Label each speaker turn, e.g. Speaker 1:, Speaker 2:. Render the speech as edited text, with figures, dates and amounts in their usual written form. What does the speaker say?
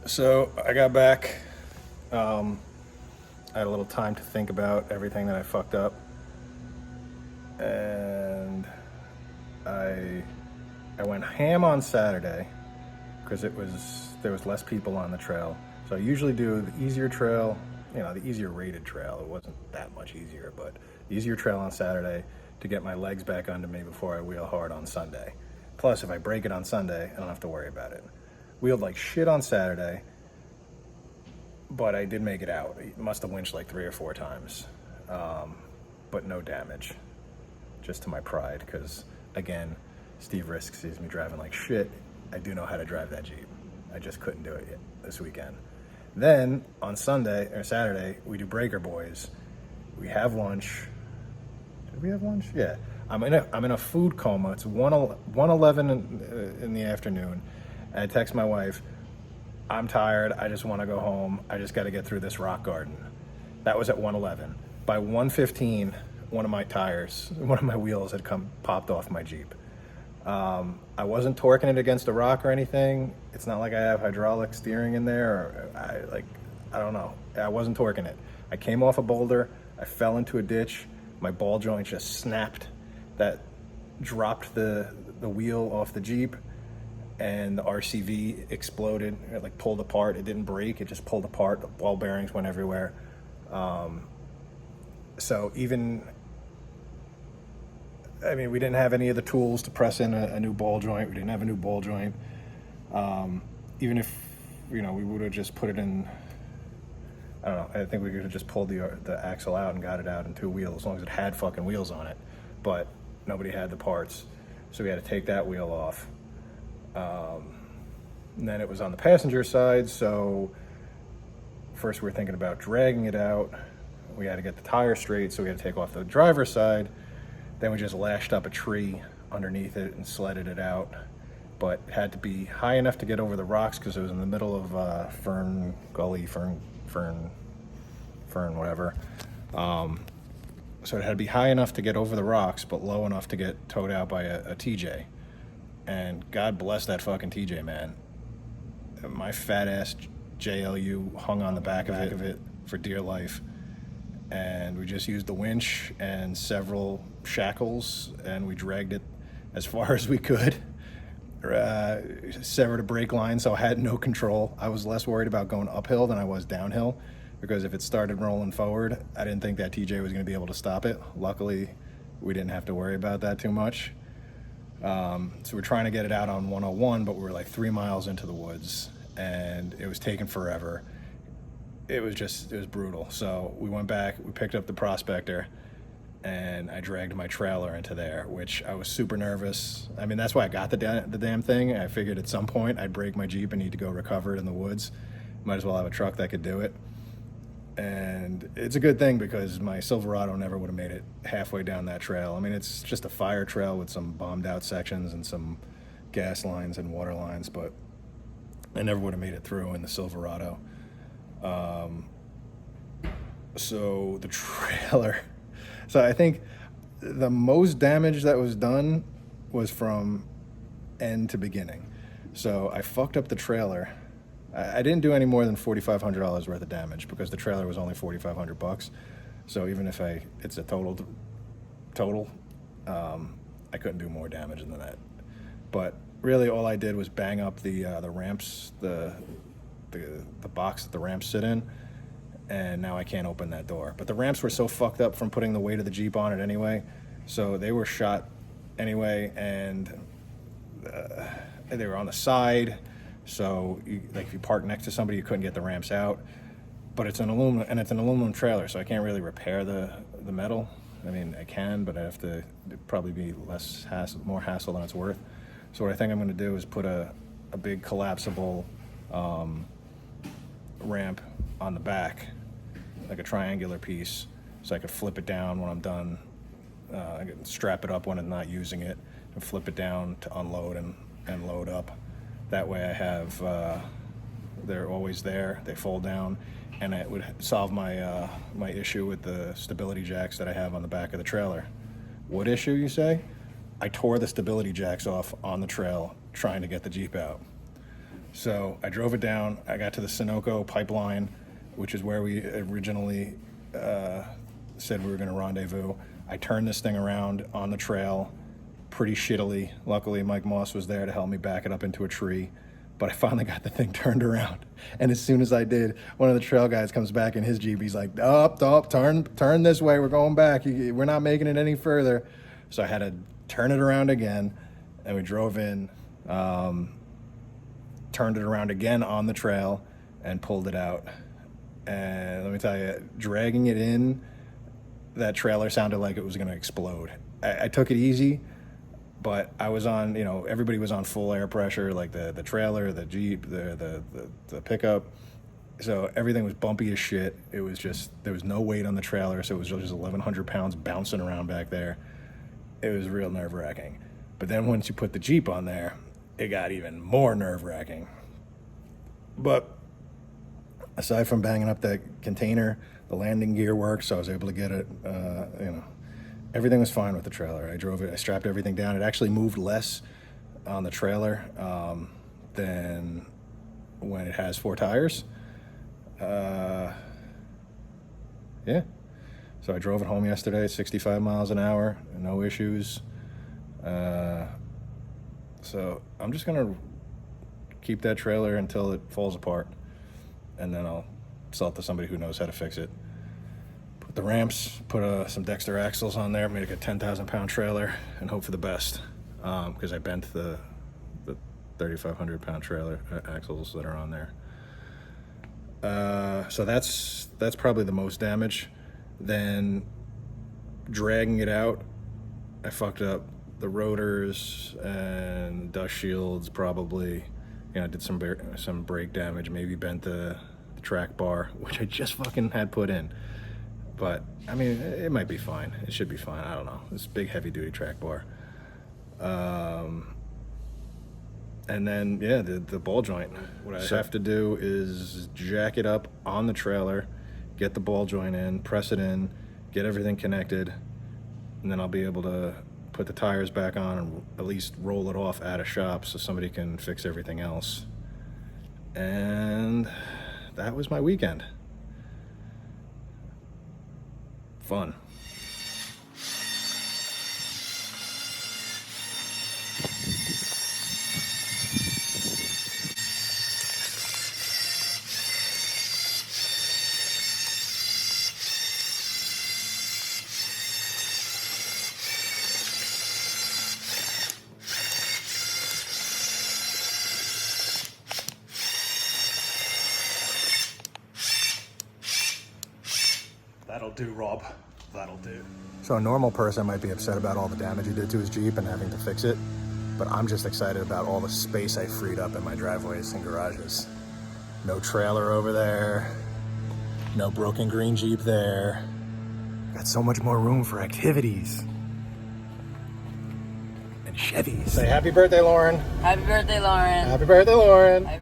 Speaker 1: So I got back. I had a little time to think about everything that I fucked up, and I I went ham on Saturday because there was less people on the trail. So I usually do the easier trail, the easier rated trail. It wasn't that much easier, but the easier trail on Saturday to get my legs back under me before I wheel hard on Sunday. Plus, if I break it on Sunday, I don't have to worry about it. Wheeled like shit on Saturday, but I did make it out. I must have winched like 3 or 4 times, but no damage. Just to my pride, because again, Steve Risk sees me driving like shit. I do know how to drive that Jeep. I just couldn't do it yet this weekend. Then on Sunday or Saturday, we do Breaker Boys. We have lunch. Did we have lunch? Yeah. I'm in a food coma. It's 1:11 in the afternoon. And I text my wife, I'm tired. I just want to go home. I just got to get through this rock garden. That was at 1:11. By 1:15, one of my wheels had popped off my Jeep. I wasn't torquing it against a rock or anything. It's not like I have hydraulic steering in there. I don't know. I wasn't torquing it. I came off a boulder. I fell into a ditch. My ball joint just snapped. That dropped the wheel off the Jeep, and the RCV exploded. It like pulled apart. It didn't break. It just pulled apart. The ball bearings went everywhere. So we didn't have any of the tools to press in a new ball joint. We didn't have a new ball joint. Even if, we would have just put it in, I don't know, I think we could have just pulled the axle out and got it out in 2 wheels, as long as it had fucking wheels on it. But nobody had the parts. So we had to take that wheel off. And then it was on the passenger side, so first we were thinking about dragging it out. We had to get the tire straight, so we had to take off the driver's side. Then we just lashed up a tree underneath it and sledded it out. But it had to be high enough to get over the rocks because it was in the middle of Fern Gully, Fern, whatever. So it had to be high enough to get over the rocks, but low enough to get towed out by a TJ. And God bless that fucking TJ, man. My fat ass JLU hung on the back of it for dear life. And we just used the winch and several shackles, and we dragged it as far as we could. Severed a brake line, so I had no control. I was less worried about going uphill than I was downhill, because if it started rolling forward, I didn't think that TJ was going to be able to stop it. Luckily, we didn't have to worry about that too much. So we're trying to get it out on 101, but we were like 3 miles into the woods, and it was taking forever. It was brutal. So we went back, we picked up the Prospector, and I dragged my trailer into there, which I was super nervous. I mean, that's why I got the damn thing. I figured at some point I'd break my Jeep and need to go recover it in the woods. Might as well have a truck that could do it. And it's a good thing because my Silverado never would have made it halfway down that trail. I mean, it's just a fire trail with some bombed out sections and some gas lines and water lines, but I never would have made it through in the Silverado. So the trailer, so I think the most damage that was done was from end to beginning. So I fucked up the trailer. I didn't do any more than $4,500 worth of damage because the trailer was only $4,500. So even if it's a total, I couldn't do more damage than that. But really, all I did was bang up the ramps, the box that the ramps sit in, and now I can't open that door. But the ramps were so fucked up from putting the weight of the Jeep on it anyway, so they were shot anyway, and they were on the side. So if you park next to somebody, you couldn't get the ramps out. But it's an aluminum trailer, so I can't really repair the metal. I mean, I can, but it'd probably be more hassle than it's worth. So what I think I'm going to do is put a big collapsible ramp on the back, like a triangular piece, so I could flip it down when I'm done. I can strap it up when I'm not using it, and flip it down to unload and load up. That way I have, they're always there, they fold down, and it would solve my issue with the stability jacks that I have on the back of the trailer. What issue, you say? I tore the stability jacks off on the trail trying to get the Jeep out. So I drove it down. I got to the Sunoco pipeline, which is where we originally said we were going to rendezvous. I turned this thing around on the trail pretty shittily. Luckily, Mike Moss was there to help me back it up into a tree. But I finally got the thing turned around. And as soon as I did, one of the trail guys comes back in his Jeep. He's like, turn this way. We're going back. We're not making it any further. So I had to turn it around again. And we drove in, turned it around again on the trail, and pulled it out. And let me tell you, dragging it in, that trailer sounded like it was going to explode. I took it easy, but I was on, everybody was on full air pressure, like the trailer, the Jeep, the pickup. So everything was bumpy as shit. It was just, there was no weight on the trailer, so it was just 1,100 pounds bouncing around back there. It was real nerve-wracking. But then once you put the Jeep on there, it got even more nerve-wracking. But aside from banging up that container, the landing gear worked, so I was able to get it, everything was fine with the trailer. I drove it, I strapped everything down. It actually moved less on the trailer than when it has 4 tires. Yeah. So I drove it home yesterday, 65 miles an hour, no issues. So I'm just gonna keep that trailer until it falls apart, and then I'll sell it to somebody who knows how to fix it. Put the ramps, put some Dexter axles on there, made it a 10,000 pound trailer, and hope for the best, because I bent the 3,500 pound trailer axles that are on there. So that's probably the most damage. Then dragging it out, I fucked up the rotors and dust shields, probably, did some brake damage, maybe bent the track bar, which I just fucking had put in. But I mean, it might be fine. It should be fine. I don't know. This big heavy duty track bar. And then, yeah, the ball joint. What I have to do is jack it up on the trailer, get the ball joint in, press it in, get everything connected, and then I'll be able to put the tires back on and at least roll it off at a shop so somebody can fix everything else. And that was my weekend. Fun.
Speaker 2: That'll do, Rob. That'll do.
Speaker 1: So a normal person might be upset about all the damage he did to his Jeep and having to fix it, but I'm just excited about all the space I freed up in my driveways and garages. No trailer over there, no broken green Jeep there. Got so much more room for activities. And Chevys. Say happy birthday, Lauren.
Speaker 3: Happy birthday, Lauren.
Speaker 1: Happy birthday, Lauren.